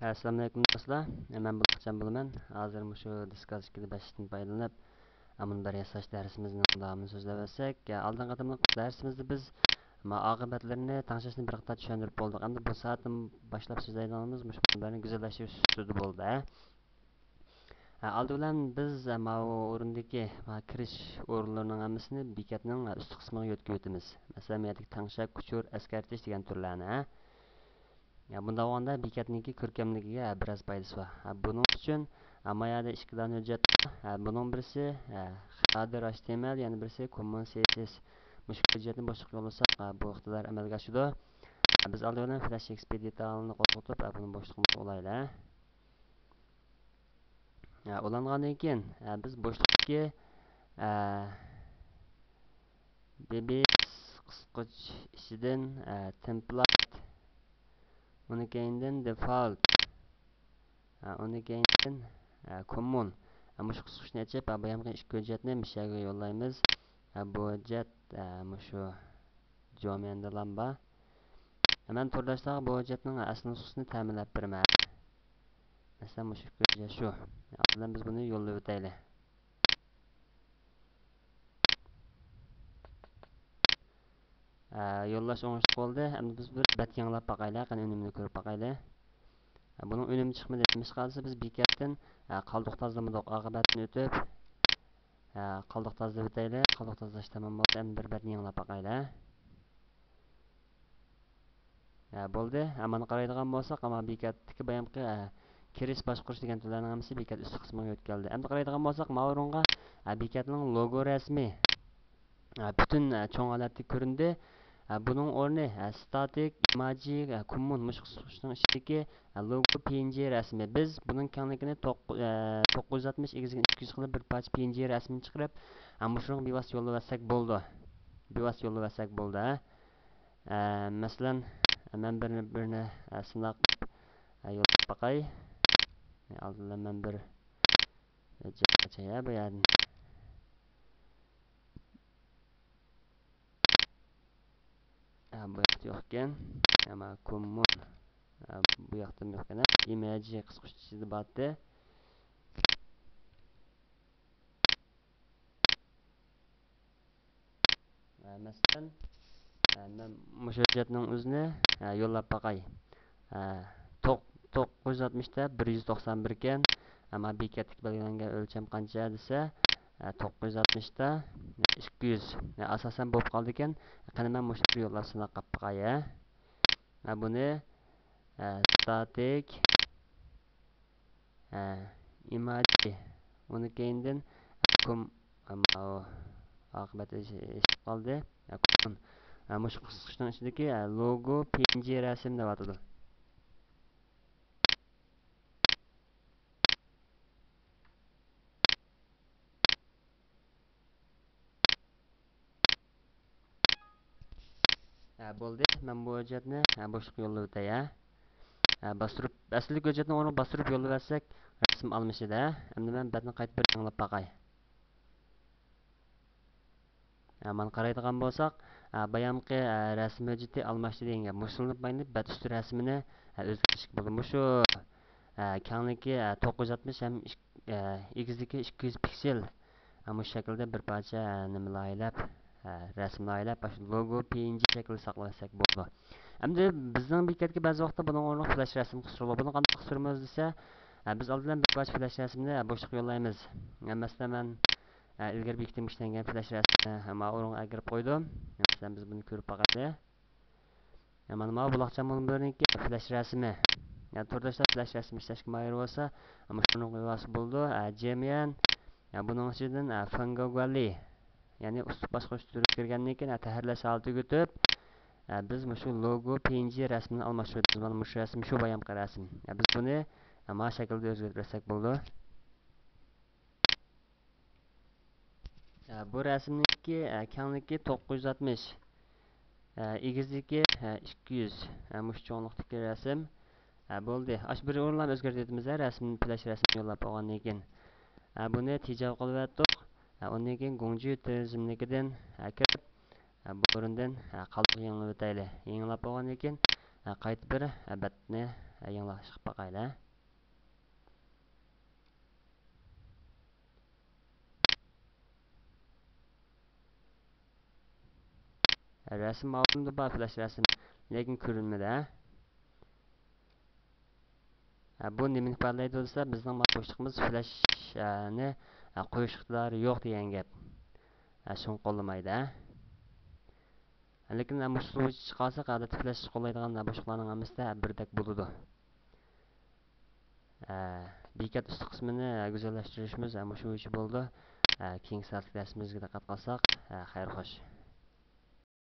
Assalamu alaykum do'stlar. Men Buloqchan bo'laman. Hozir shu diskostikada bashdan foydalanib, bir yasash darsimizni davomini so'zlab o'tsak, oldin qatimliq darsimizda biz oqibatlarini tanishishni bir qator tushuntirib bo'ldik. Endi bu soatdan boshlab so'zlaydiganimiz shunlarni go'zallashtirish ustida bo'ldi. Oldi bilan biz o'rindagi kirish o'rinlarining hammasini bekatning ustki qismiga yo'tkib o'tamiz. Masalan, bu yerda tanshak, kuchur, eskartish degan turlarni. Bunda olganda bekatniki ko'rkamligiga biroz foydasi bor. Buning uchun mayada ikki dona hujjat. Buning birisi Xadir HTML, yana birisi Common CSS. Mushuk hujjatni boshqa yo'llasak, bu iqtidor amalga oshadi. Biz oldin Flash XP detalini qo'zg'atib, buni boshliqqa ulaylik. Ulangandan keyin biz boshliqqa BBS qisqich ichidan template, uni keyindan default, uni keyindan common. Shu qisqichni ochib, bu yerga ikki hujjatni mishaga yo'llaymiz. Bu hujjat shu Jomenda lamba. Men turdashlar bu hujjatning asl nusxasini ta'minlab beraman. Masalan, shu hujjat shu. Bilan biz buni yo'llab o'taylik. Yo'llash o'ng'ishli bo'ldi. Endi biz bir bet yanglab boqaylik, qani unumini ko'rib boqaylik. Buning unumi chiqmadi. Nima qilsa biz bekatdan qoldiq tozalamadik, oqibatini o'tib qoldiq tozalab o'taylik. Qoldiq tozalash tamom bo'ldi. Endi bir betni yanglab boqaylik. Bo'ldi. Mana qaraydigan bo'lsak, bekatdagi bayamqi kirish boshqarish degan turlarning hammasi bekat ustki qismiga o'tkazildi. Endi qaraydigan bo'lsak, o'ringa bekatning logo rasmi butun cho'ng holatda ko'rindi. Buning o'rni static emoji common qisqichning ichidagi logo PNG rasmi. Biz buning kengligini 960 egizini 200 qilib bir parcha PNG rasmini chiqarib, shunga bevosita yo'llasak bo'ldi. Masalan, men birini sinab yo'llab boqay. Oldin men bir bu yerdan bu yoqda yo'q ekan. Common bu yoqda yo'q ekan. Image qisqichida bordi. Masalan, men shu hujjatning o'zini yo'llab boqay. 960 da 191 ekan. Bekatga belgilangan o'lcham qancha desa 960 da 200. Asosan bo'lib qoldi ekan. Qani men mushuk yo'llab sinab boqay. Buni static image, uni keyindan oqibati eshitib qoldi. Shu qisqichning ichidagi logo PNG rasm deb atadi. Bo'ldi. Men bu hujjatni boshqa yo'llab o'tay. Bostirib asli hujjatni o'rniga bostirib yo'llab olsak, rasm almashadi. Endi men betni qaytib bir yanglab boqay. Mana qaraydigan bo'lsak, bayamqi rasm hujjati almashdi degan gap. Musulni bayni bet usti rasmini o'zgartirish bo'ldi. Shu kengligi 960 ham egizligi 200 piksel. Bu shaklda bir parcha nimalar rasmni aylab, logo PNG shaklida saqlasak bo'ldi. Endi bizning bekatga ba'zi vaqtda buning o'rniga flash rasm qistirib, buni qanday qistiramiz desa, biz oldin bir parcha flash rasmni boshqa yo'llaymiz. Masalan, men ilgari bekitib ishlangan flash rasmni o'ringa agirib qo'ydim. Masalan, biz buni ko'rib boqaylik. Mana Buloqchan bo'libniki flash rasmi. Turdashlar flash rasm ishlashga mayli bo'lsa, shuni qo'yasi bo'ldi. Jamian buning ichidan Fangogali, ya'ni ustki boshqarish turi kirgandan keyin tahrirlash holatiga o'tib, biz shu logo PNG rasmini almashtiramiz. Mana shu rasm shu bayamqi rasm. Biz buni mana shaklda o'zgartirsak bo'ldi. Bu rasmniki kengligi 960, egizligi 200. Shu cho'nliqdagi rasm bo'ldi. Bir o'rinlarni o'zgartiramiz. Rasm flash rasmni yo'llab olgandan keyin buni tejov qilib atdik. Undan keyin Gongju tizimligidan kirib, bu o'rindan qoldiq yanglab o'taylik. Yanglab olgandan keyin qaytib bir betni Yanlış çıkıp bakayla. Resim aldığımda bak flash resim. Lekin görünmedi. Bu nimani ifodalaydi bo'lsa, bizning boshliqimiz flashni qo'yish iqtidori yo'q degan gap. Shuni qo'llamaydi. Lekin mushukni chiqarsak, odatda flash qo'llaydigan boshliqlarning hammasida birdek bo'ladi. Bekat üst qismini go'zallashtirishimiz shu bo'ldi. Keyingi soatlik darsimizga diqqat qilsak, xayr xo'sh.